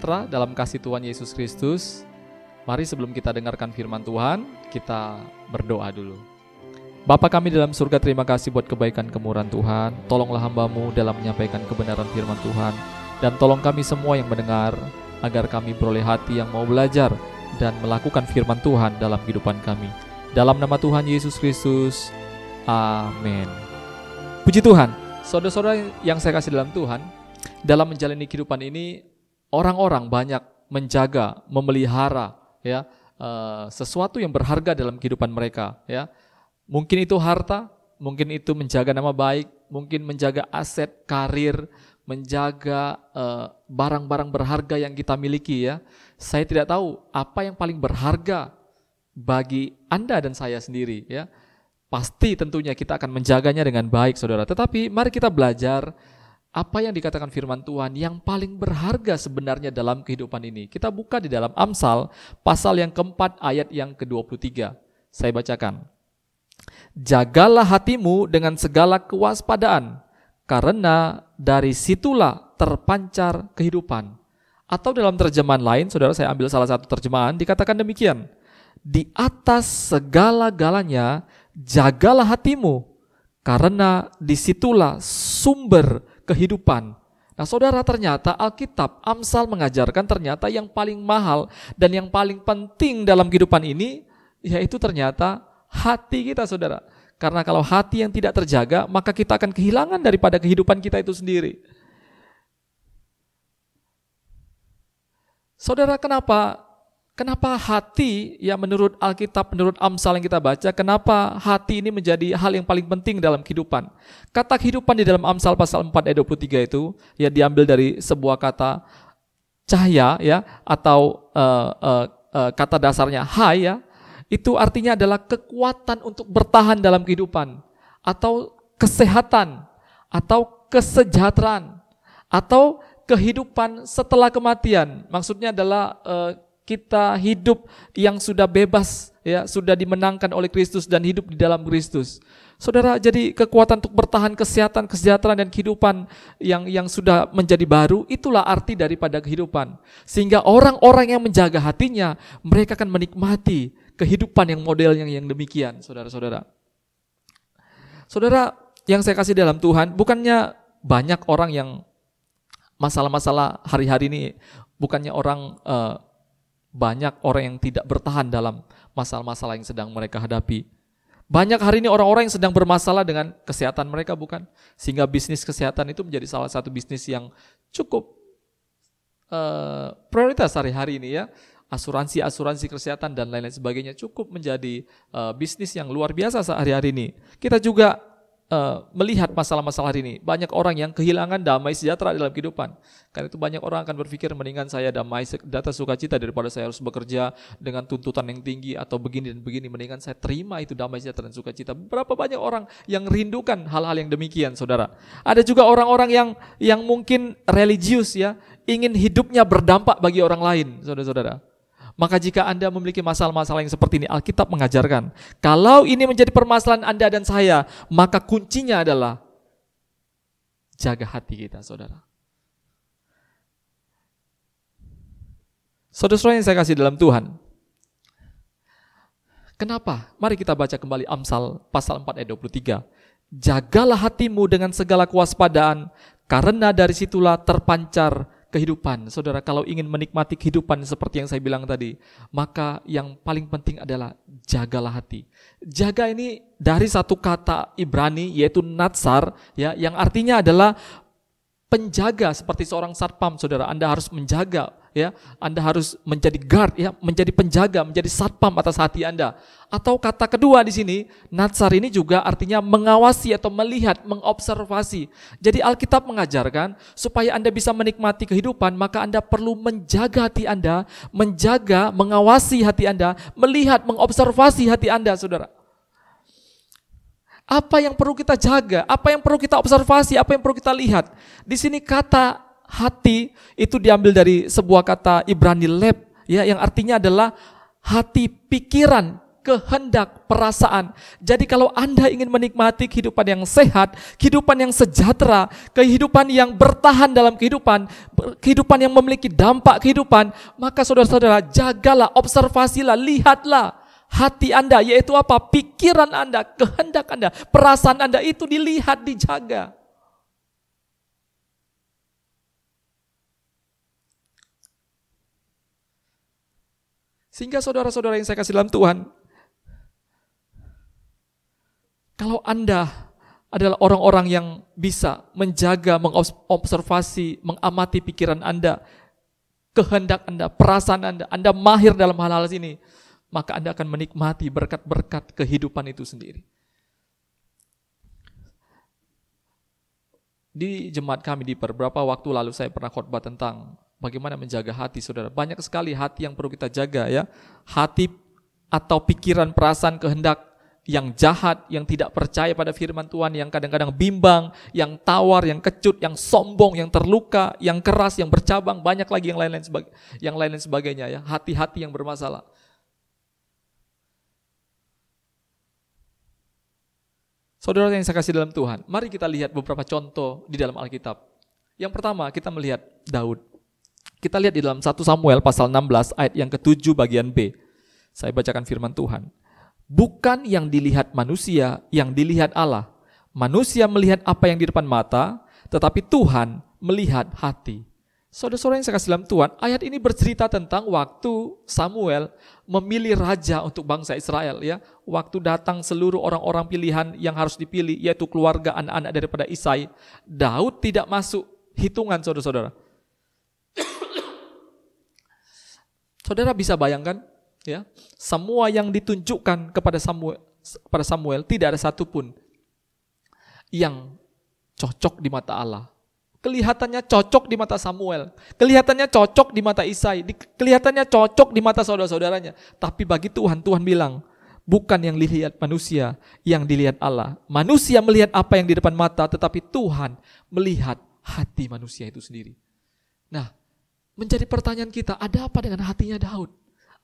sejahtera dalam kasih Tuhan Yesus Kristus. Mari sebelum kita dengarkan firman Tuhan, kita berdoa dulu. Bapa kami dalam surga, terima kasih buat kebaikan kemurahan Tuhan. Tolonglah hamba-Mu dalam menyampaikan kebenaran firman Tuhan. Dan tolong kami semua yang mendengar, agar kami beroleh hati yang mau belajar dan melakukan firman Tuhan dalam kehidupan kami. Dalam nama Tuhan Yesus Kristus, amin. Puji Tuhan. Saudara-saudara yang saya kasih dalam Tuhan, dalam menjalani kehidupan ini, orang-orang banyak menjaga, memelihara ya sesuatu yang berharga dalam kehidupan mereka ya. Mungkin itu harta, mungkin itu menjaga nama baik, mungkin menjaga aset, karir, menjaga barang-barang berharga yang kita miliki ya. Saya tidak tahu apa yang paling berharga bagi Anda dan saya sendiri ya. Pasti tentunya kita akan menjaganya dengan baik, saudara. Tetapi mari kita belajar apa yang dikatakan firman Tuhan yang paling berharga sebenarnya dalam kehidupan ini. Kita buka di dalam Amsal pasal yang keempat ayat yang ke-23. Saya bacakan. Jagalah hatimu dengan segala kewaspadaan, karena dari situlah terpancar kehidupan. Atau dalam terjemahan lain, saudara, saya ambil salah satu terjemahan, dikatakan demikian. Di atas segala-galanya jagalah hatimu, karena disitulah sumber kehidupan. Nah saudara, ternyata Alkitab, Amsal mengajarkan ternyata yang paling mahal dan yang paling penting dalam kehidupan ini, yaitu ternyata hati kita, saudara. Karena kalau hati yang tidak terjaga, maka kita akan kehilangan daripada kehidupan kita itu sendiri. Saudara, Kenapa hati, ya menurut Alkitab, menurut Amsal yang kita baca, kenapa hati ini menjadi hal yang paling penting dalam kehidupan? Kata kehidupan di dalam Amsal pasal 4 ayat 23 itu, ya diambil dari sebuah kata cahaya, ya atau kata dasarnya hai, ya, itu artinya adalah kekuatan untuk bertahan dalam kehidupan, atau kesehatan, atau kesejahteraan, atau kehidupan setelah kematian. Maksudnya adalah kita hidup yang sudah bebas ya, sudah dimenangkan oleh Kristus dan hidup di dalam Kristus. Saudara, jadi kekuatan untuk bertahan, kesehatan, kesejahteraan dan kehidupan yang sudah menjadi baru, itulah arti daripada kehidupan. Sehingga orang-orang yang menjaga hatinya, mereka akan menikmati kehidupan yang model yang demikian, saudara-saudara. Saudara, yang saya kasih dalam Tuhan, bukannya banyak orang yang masalah-masalah hari-hari ini, bukannya banyak orang yang tidak bertahan dalam masalah-masalah yang sedang mereka hadapi. Banyak hari ini orang-orang yang sedang bermasalah dengan kesehatan mereka, bukan? Sehingga bisnis kesehatan itu menjadi salah satu bisnis yang cukup prioritas hari-hari ini ya. Asuransi kesehatan dan lain-lain sebagainya cukup menjadi bisnis yang luar biasa sehari-hari ini. Kita juga melihat masalah-masalah hari ini, banyak orang yang kehilangan damai sejahtera dalam kehidupan. Karena itu banyak orang akan berpikir, mendingan saya damai data sukacita daripada saya harus bekerja dengan tuntutan yang tinggi atau begini dan begini, mendingan saya terima itu damai sejahtera dan sukacita. Berapa banyak orang yang rindukan hal-hal yang demikian, saudara. Ada juga orang-orang yang mungkin religius ya, ingin hidupnya berdampak bagi orang lain, saudara-saudara. Maka jika Anda memiliki masalah-masalah yang seperti ini, Alkitab mengajarkan, kalau ini menjadi permasalahan Anda dan saya, maka kuncinya adalah jaga hati kita, saudara. Saudara-saudara yang saya kasih dalam Tuhan, kenapa? Mari kita baca kembali Amsal pasal 4 ayat 23. Jagalah hatimu dengan segala kewaspadaan, karena dari situlah terpancar kehidupan. Saudara, kalau ingin menikmati kehidupan seperti yang saya bilang tadi, maka yang paling penting adalah jagalah hati. Jaga ini dari satu kata Ibrani yaitu natsar ya, yang artinya adalah penjaga, seperti seorang satpam. Saudara, Anda harus menjaga ya, Anda harus menjadi guard ya, menjadi penjaga, menjadi satpam atas hati Anda. Atau kata kedua di sini, natsar ini juga artinya mengawasi atau melihat, mengobservasi. Jadi Alkitab mengajarkan supaya Anda bisa menikmati kehidupan, maka Anda perlu menjaga hati Anda, menjaga, mengawasi hati Anda, melihat, mengobservasi hati Anda, saudara. Apa yang perlu kita jaga, apa yang perlu kita observasi, apa yang perlu kita lihat. Di sini kata hati itu diambil dari sebuah kata Ibrani leb ya, yang artinya adalah hati, pikiran, kehendak, perasaan. Jadi kalau Anda ingin menikmati kehidupan yang sehat, kehidupan yang sejahtera, kehidupan yang bertahan dalam kehidupan yang memiliki dampak kehidupan, maka saudara-saudara jagalah, observasilah, lihatlah hati Anda, yaitu apa? Pikiran Anda, kehendak Anda, perasaan Anda itu dilihat, dijaga. Sehingga saudara-saudara yang saya kasih dalam Tuhan, kalau Anda adalah orang-orang yang bisa menjaga, mengobservasi, mengamati pikiran Anda, kehendak Anda, perasaan Anda mahir dalam hal-hal ini, maka Anda akan menikmati berkat-berkat kehidupan itu sendiri. Di jemaat kami di beberapa waktu lalu saya pernah khotbah tentang bagaimana menjaga hati, saudara. Banyak sekali hati yang perlu kita jaga ya. Hati atau pikiran, perasaan, kehendak yang jahat, yang tidak percaya pada firman Tuhan, yang kadang-kadang bimbang, yang tawar, yang kecut, yang sombong, yang terluka, yang keras, yang bercabang, banyak lagi yang lain-lain sebagainya ya. Hati-hati yang bermasalah. Saudara yang saya kasih dalam Tuhan, mari kita lihat beberapa contoh di dalam Alkitab. Yang pertama, kita melihat Daud. Kita lihat di dalam 1 Samuel pasal 16 ayat yang ke-7 bagian B. Saya bacakan firman Tuhan. Bukan yang dilihat manusia, yang dilihat Allah. Manusia melihat apa yang di depan mata, tetapi Tuhan melihat hati. Saudara-saudara yang saya kasih dalam Tuhan, ayat ini bercerita tentang waktu Samuel memilih raja untuk bangsa Israel. Ya, waktu datang seluruh orang-orang pilihan yang harus dipilih, yaitu keluarga anak-anak daripada Isai. Daud tidak masuk hitungan, saudara-saudara. Saudara bisa bayangkan, ya, semua yang ditunjukkan kepada Samuel tidak ada satupun yang cocok di mata Allah. Kelihatannya cocok di mata Samuel, kelihatannya cocok di mata Isai, kelihatannya cocok di mata saudara-saudaranya. Tapi bagi Tuhan, Tuhan bilang, bukan yang dilihat manusia, yang dilihat Allah. Manusia melihat apa yang di depan mata, tetapi Tuhan melihat hati manusia itu sendiri. Nah, menjadi pertanyaan kita, ada apa dengan hatinya Daud?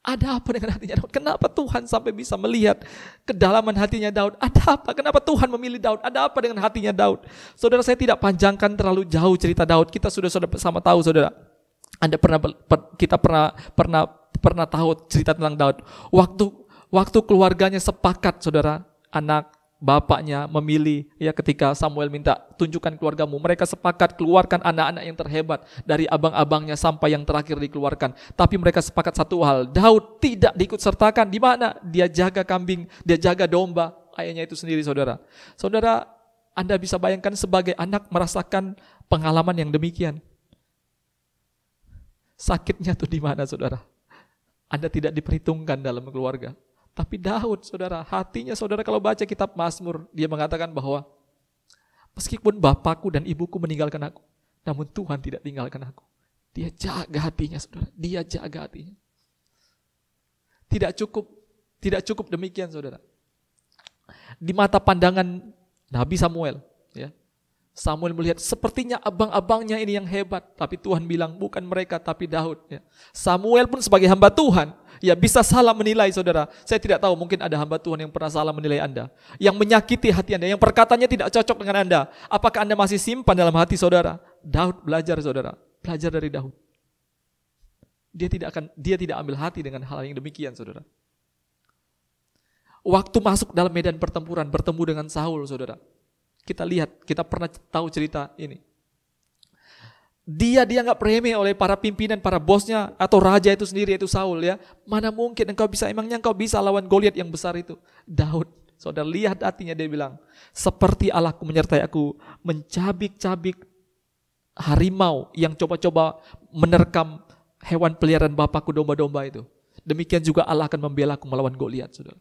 Ada apa dengan hatinya Daud? Kenapa Tuhan sampai bisa melihat kedalaman hatinya Daud? Ada apa? Kenapa Tuhan memilih Daud? Ada apa dengan hatinya Daud? Saudara, saya tidak panjangkan terlalu jauh cerita Daud. Kita sudah sama tahu, saudara. Kita pernah tahu cerita tentang Daud. Waktu keluarganya sepakat, saudara, anak bapaknya memilih, ya, ketika Samuel minta tunjukkan keluargamu, mereka sepakat keluarkan anak-anak yang terhebat dari abang-abangnya sampai yang terakhir dikeluarkan. Tapi mereka sepakat satu hal, Daud tidak diikut sertakan. Di mana? Dia jaga kambing, dia jaga domba, ayahnya itu sendiri, saudara. Saudara, Anda bisa bayangkan sebagai anak merasakan pengalaman yang demikian. Sakitnya tuh di mana, saudara? Anda tidak diperhitungkan dalam keluarga. Tapi Daud, saudara, hatinya, saudara, kalau baca kitab Mazmur, dia mengatakan bahwa meskipun bapakku dan ibuku meninggalkan aku, namun Tuhan tidak tinggalkan aku. Dia jaga hatinya, saudara. Dia jaga hatinya. Tidak cukup demikian, saudara. Di mata pandangan Nabi Samuel, ya, Samuel melihat sepertinya abang-abangnya ini yang hebat, tapi Tuhan bilang bukan mereka tapi Daud. Ya. Samuel pun sebagai hamba Tuhan, ya, bisa salah menilai, saudara. Saya tidak tahu, mungkin ada hamba Tuhan yang pernah salah menilai Anda, yang menyakiti hati Anda, yang perkataannya tidak cocok dengan Anda. Apakah Anda masih simpan dalam hati, saudara? Daud belajar, saudara. Belajar dari Daud. Dia tidak ambil hati dengan hal yang demikian, saudara. Waktu masuk dalam medan pertempuran, bertemu dengan Saul, saudara. Kita lihat, kita pernah tahu cerita ini. Dia dianggap remeh oleh para pimpinan, para bosnya, atau raja itu sendiri, yaitu Saul, ya. Mana mungkin emangnya engkau bisa lawan Goliat yang besar itu? Daud, saudara, lihat hatinya, dia bilang, seperti Allahku menyertai aku, mencabik-cabik harimau yang coba-coba menerkam hewan peliharaan bapakku, domba-domba itu. Demikian juga Allah akan membela aku melawan Goliat, saudara.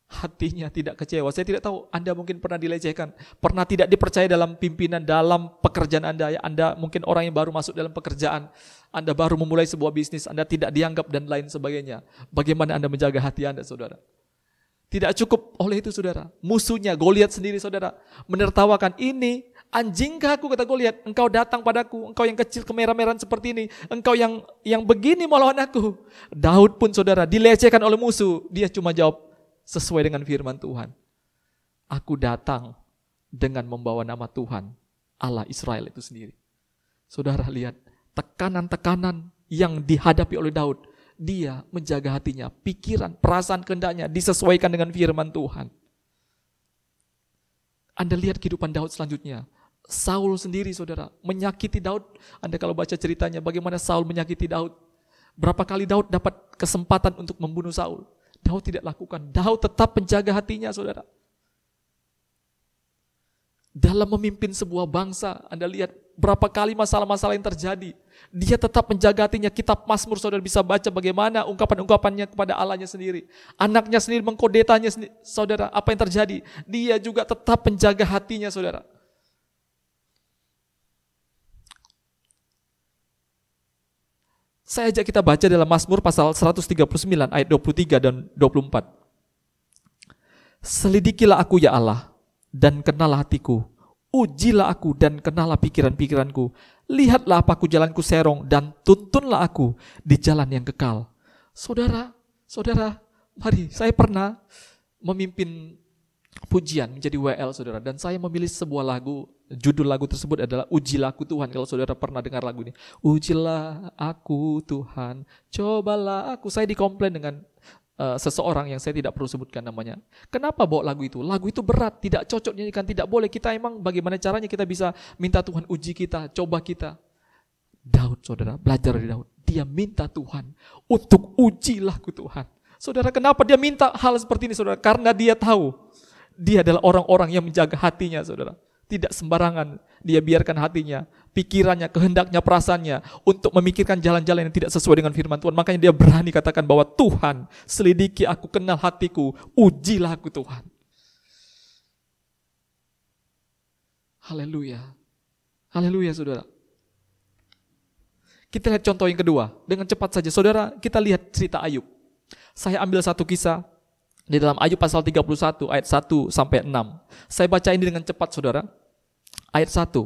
Hatinya tidak kecewa. Saya tidak tahu, Anda mungkin pernah dilecehkan, pernah tidak dipercaya dalam pimpinan, dalam pekerjaan Anda, ya. Anda mungkin orang yang baru masuk dalam pekerjaan, Anda baru memulai sebuah bisnis, Anda tidak dianggap dan lain sebagainya. Bagaimana Anda menjaga hati Anda, saudara? Tidak cukup oleh itu, saudara. Musuhnya Goliat sendiri, saudara, menertawakan, ini Anjingkah aku, kata Goliat, engkau datang padaku, engkau yang kecil kemerah-merahan seperti ini, engkau yang begini melawan aku. Daud pun saudara dilecehkan oleh musuh, dia cuma jawab sesuai dengan firman Tuhan. Aku datang dengan membawa nama Tuhan, Allah Israel itu sendiri. Saudara lihat tekanan-tekanan yang dihadapi oleh Daud. Dia menjaga hatinya, pikiran, perasaan, kehendaknya disesuaikan dengan firman Tuhan. Anda lihat kehidupan Daud selanjutnya. Saul sendiri saudara menyakiti Daud. Anda kalau baca ceritanya bagaimana Saul menyakiti Daud. Berapa kali Daud dapat kesempatan untuk membunuh Saul. Daud tidak lakukan. Daud tetap menjaga hatinya saudara. Dalam memimpin sebuah bangsa, Anda lihat berapa kali masalah-masalah yang terjadi. Dia tetap menjaga hatinya. Kitab Mazmur saudara bisa baca bagaimana ungkapan-ungkapannya kepada Allahnya sendiri. Anaknya sendiri mengkodetanya sendiri. Saudara, apa yang terjadi? Dia juga tetap menjaga hatinya saudara. Saya ajak kita baca dalam Mazmur pasal 139 ayat 23 dan 24. Selidikilah aku ya Allah, dan kenallah hatiku. Ujilah aku dan kenallah pikiran-pikiranku. Lihatlah apaku jalanku serong, dan tuntunlah aku di jalan yang kekal. Saudara, mari, saya pernah memimpin pujian menjadi WL saudara, dan saya memilih sebuah lagu. Judul lagu tersebut adalah Ujilah Aku Tuhan. Kalau saudara pernah dengar lagu ini, ujilah aku Tuhan, cobalah aku. Saya dikomplain dengan seseorang yang saya tidak perlu sebutkan namanya. Kenapa bawa lagu itu? Lagu itu berat, tidak cocok nyanyikan, tidak boleh. Kita emang bagaimana caranya kita bisa minta Tuhan uji kita, coba kita. Daud saudara, belajar dari Daud. Dia minta Tuhan untuk ujilah aku Tuhan. Saudara, kenapa dia minta hal seperti ini saudara? Karena dia tahu dia adalah orang-orang yang menjaga hatinya saudara. Tidak sembarangan dia biarkan hatinya, pikirannya, kehendaknya, perasaannya untuk memikirkan jalan-jalan yang tidak sesuai dengan firman Tuhan. Makanya dia berani katakan bahwa Tuhan, selidiki aku, kenal hatiku, ujilah aku Tuhan. Haleluya. Haleluya saudara. Kita lihat contoh yang kedua. Dengan cepat saja saudara, kita lihat cerita Ayub. Saya ambil satu kisah di dalam Ayub pasal 31 ayat 1 sampai 6. Saya baca ini dengan cepat saudara. Ayat 1.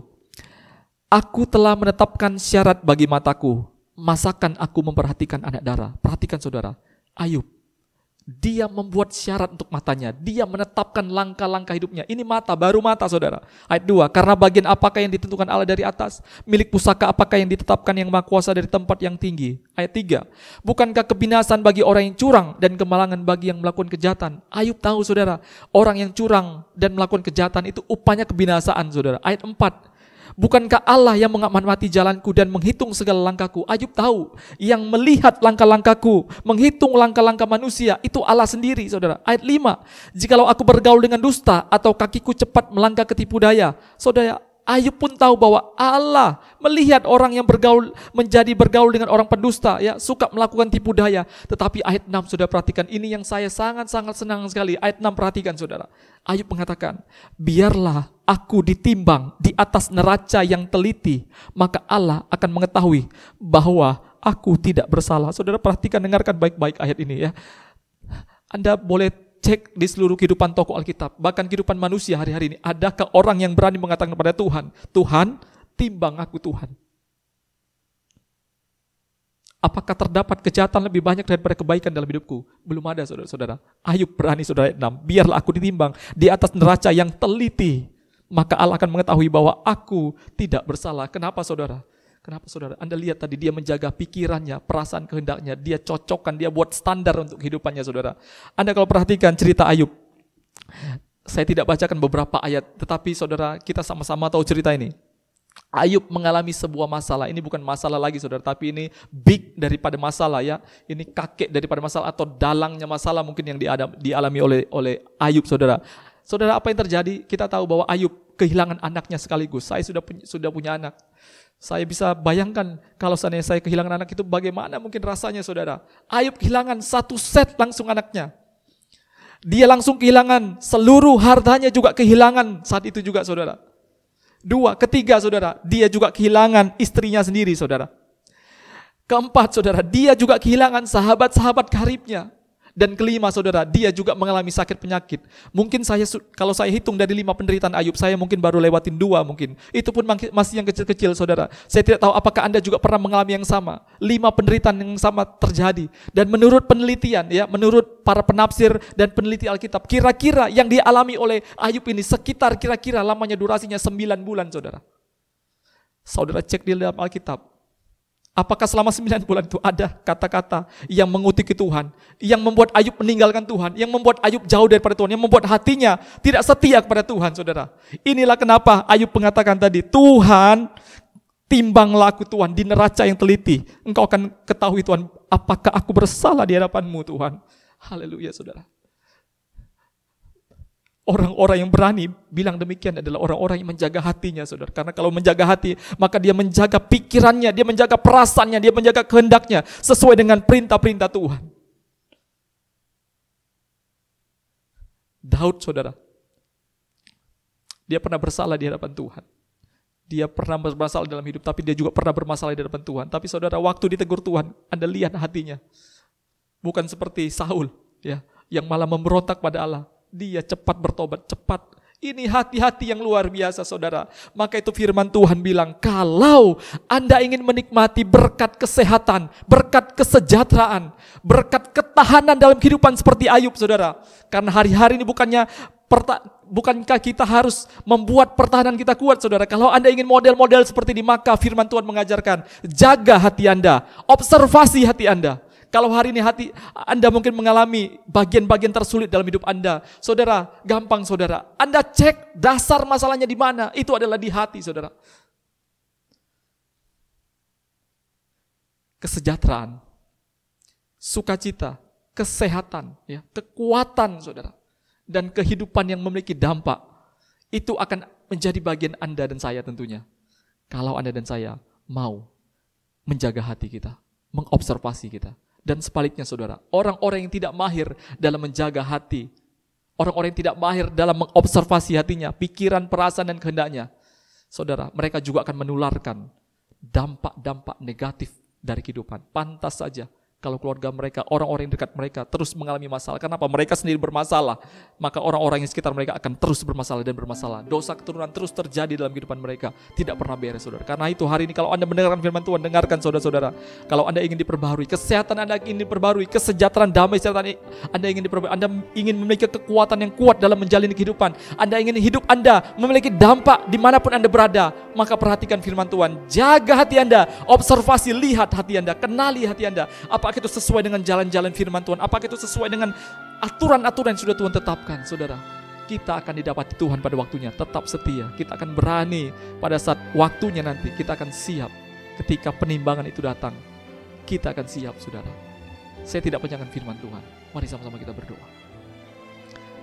Aku telah menetapkan syarat bagi mataku, masakan aku memperhatikan anak darah. Perhatikan saudara, Ayub. Dia membuat syarat untuk matanya. Dia menetapkan langkah-langkah hidupnya. Ini mata, baru mata saudara. Ayat 2. Karena bagian apakah yang ditentukan Allah dari atas? Milik pusaka apakah yang ditetapkan yang maha kuasa dari tempat yang tinggi? Ayat 3. Bukankah kebinasan bagi orang yang curang dan kemalangan bagi yang melakukan kejahatan? Ayub tahu saudara, orang yang curang dan melakukan kejahatan itu upahnya kebinasaan saudara. Ayat 4. Bukankah Allah yang mengamati jalanku dan menghitung segala langkahku? Ayub tahu, yang melihat langkah-langkahku, menghitung langkah-langkah manusia, itu Allah sendiri saudara. Ayat 5. Jikalau aku bergaul dengan dusta atau kakiku cepat melangkah ke tipu daya. Saudara, Ayub pun tahu bahwa Allah melihat orang yang bergaul dengan orang pendusta, ya, suka melakukan tipu daya. Tetapi ayat 6 saudara perhatikan, ini yang saya sangat-sangat senang sekali. Ayat 6 perhatikan saudara. Ayub mengatakan, biarlah aku ditimbang di atas neraca yang teliti, maka Allah akan mengetahui bahwa aku tidak bersalah. Saudara perhatikan, dengarkan baik-baik ayat ini ya. Anda boleh cek di seluruh kehidupan tokoh Alkitab, bahkan kehidupan manusia hari-hari ini, adakah orang yang berani mengatakan kepada Tuhan, Tuhan, timbang aku Tuhan. Apakah terdapat kejahatan lebih banyak daripada kebaikan dalam hidupku? Belum ada saudara-saudara. Ayub berani saudara, ayat 6, biarlah aku ditimbang di atas neraca yang teliti, maka Allah akan mengetahui bahwa aku tidak bersalah. Kenapa saudara? Kenapa saudara? Anda lihat tadi dia menjaga pikirannya, perasaan, kehendaknya. Dia cocokkan, dia buat standar untuk kehidupannya saudara. Anda kalau perhatikan cerita Ayub, saya tidak bacakan beberapa ayat, tetapi saudara kita sama-sama tahu cerita ini. Ayub mengalami sebuah masalah. Ini bukan masalah lagi saudara, tapi ini big daripada masalah ya. Ini kakek daripada masalah atau dalangnya masalah mungkin yang dialami oleh Ayub saudara. Saudara, apa yang terjadi? Kita tahu bahwa Ayub kehilangan anaknya sekaligus. Saya sudah punya anak. Saya bisa bayangkan kalau seandainya saya kehilangan anak itu bagaimana mungkin rasanya saudara. Ayub kehilangan satu set langsung anaknya. Dia langsung kehilangan seluruh hartanya, juga kehilangan saat itu juga saudara. 2, ketiga saudara, dia juga kehilangan istrinya sendiri saudara. 4 saudara, dia juga kehilangan sahabat-sahabat karibnya. Dan kelima saudara, dia juga mengalami sakit penyakit. Mungkin kalau saya hitung dari 5 penderitaan Ayub, saya mungkin baru lewatin 2 mungkin. Itu pun masih yang kecil-kecil saudara. Saya tidak tahu apakah Anda juga pernah mengalami yang sama. 5 penderitaan yang sama terjadi. Dan menurut penelitian ya, menurut para penafsir dan peneliti Alkitab, kira-kira yang dialami oleh Ayub ini sekitar kira-kira lamanya durasinya 9 bulan saudara. Saudara cek di dalam Alkitab. Apakah selama 9 bulan itu ada kata-kata yang mengutiki Tuhan, yang membuat Ayub meninggalkan Tuhan, yang membuat Ayub jauh daripada Tuhan, yang membuat hatinya tidak setia kepada Tuhan, saudara. Inilah kenapa Ayub mengatakan tadi, Tuhan, timbanglah aku Tuhan di neraca yang teliti. Engkau akan ketahui Tuhan, apakah aku bersalah di hadapan-Mu Tuhan. Haleluya saudara. Orang-orang yang berani bilang demikian adalah orang-orang yang menjaga hatinya saudara. Karena kalau menjaga hati, maka dia menjaga pikirannya, dia menjaga perasaannya, dia menjaga kehendaknya sesuai dengan perintah-perintah Tuhan. Daud saudara, dia pernah bersalah di hadapan Tuhan. Dia pernah bermasalah dalam hidup, tapi dia juga pernah bermasalah di hadapan Tuhan. Tapi saudara, waktu ditegur Tuhan, Anda lihat hatinya. Bukan seperti Saul ya, yang malah memberontak pada Allah. Dia cepat bertobat, cepat. Ini hati-hati yang luar biasa saudara. Maka itu firman Tuhan bilang, kalau Anda ingin menikmati berkat kesehatan, berkat kesejahteraan, berkat ketahanan dalam kehidupan seperti Ayub saudara. Karena hari-hari ini bukankah kita harus membuat pertahanan kita kuat saudara. Kalau Anda ingin model-model seperti ini, maka firman Tuhan mengajarkan, jaga hati Anda, observasi hati Anda. Kalau hari ini hati Anda mungkin mengalami bagian-bagian tersulit dalam hidup Anda, saudara, gampang saudara. Anda cek dasar masalahnya di mana, itu adalah di hati saudara. Kesejahteraan, sukacita, kesehatan, ya, kekuatan saudara, dan kehidupan yang memiliki dampak, itu akan menjadi bagian Anda dan saya tentunya. Kalau Anda dan saya mau menjaga hati kita, mengobservasi kita. Dan sebaliknya saudara, orang-orang yang tidak mahir dalam menjaga hati, orang-orang yang tidak mahir dalam mengobservasi hatinya, pikiran, perasaan, dan kehendaknya, saudara, mereka juga akan menularkan dampak-dampak negatif dari kehidupan. Pantas saja kalau keluarga mereka, orang-orang yang dekat mereka terus mengalami masalah. Kenapa? Mereka sendiri bermasalah, maka orang-orang yang sekitar mereka akan terus bermasalah dan bermasalah. Dosa keturunan terus terjadi dalam kehidupan mereka, tidak pernah beres saudara. Karena itu hari ini kalau Anda mendengarkan firman Tuhan, dengarkan saudara-saudara. Kalau Anda ingin diperbaharui, kesehatan Anda ingin diperbaharui, kesejahteraan, damai sejahtera Anda ingin diperbaharui, Anda ingin memiliki kekuatan yang kuat dalam menjalani kehidupan, Anda ingin hidup Anda memiliki dampak dimanapun Anda berada, maka perhatikan firman Tuhan. Jaga hati Anda, observasi, lihat hati Anda, kenali hati Anda. Apakah itu sesuai dengan jalan-jalan firman Tuhan? Apakah itu sesuai dengan aturan-aturan yang sudah Tuhan tetapkan? Saudara, kita akan didapati Tuhan pada waktunya. Tetap setia, kita akan berani pada saat waktunya nanti. Kita akan siap ketika penimbangan itu datang. Kita akan siap saudara. Saya tidak panjangkan firman Tuhan. Mari sama-sama kita berdoa.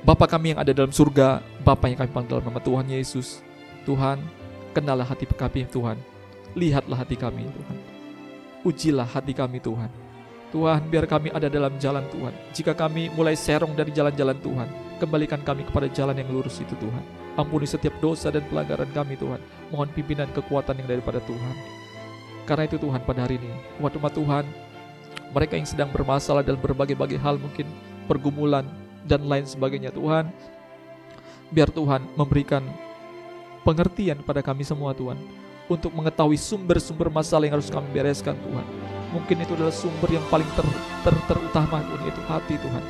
Bapa kami yang ada dalam surga, Bapa yang kami panggil dalam nama Tuhan Yesus. Tuhan, kenallah hati kami Tuhan. Lihatlah hati kami Tuhan. Ujilah hati kami Tuhan. Tuhan, biar kami ada dalam jalan Tuhan. Jika kami mulai serong dari jalan-jalan Tuhan, kembalikan kami kepada jalan yang lurus itu Tuhan. Ampuni setiap dosa dan pelanggaran kami Tuhan. Mohon pimpinan kekuatan yang daripada Tuhan. Karena itu Tuhan, pada hari ini umat-umat Tuhan, mereka yang sedang bermasalah dalam berbagai-bagai hal, mungkin pergumulan dan lain sebagainya Tuhan, biar Tuhan memberikan pengertian pada kami semua Tuhan, untuk mengetahui sumber-sumber masalah yang harus kami bereskan Tuhan. Mungkin itu adalah sumber yang paling terutama Tuhan, yaitu hati Tuhan.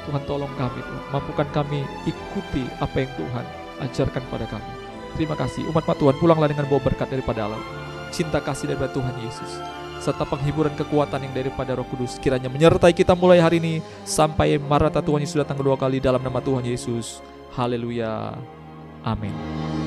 Tuhan tolong kami Tuhan, mampukan kami ikuti apa yang Tuhan ajarkan pada kami. Terima kasih umat Tuhan, pulanglah dengan bawa berkat daripada Allah, cinta kasih daripada Tuhan Yesus, serta penghiburan kekuatan yang daripada Roh Kudus kiranya menyertai kita mulai hari ini sampai Maranatha Tuhan Yesus datang kedua kali, dalam nama Tuhan Yesus. Haleluya. Amin.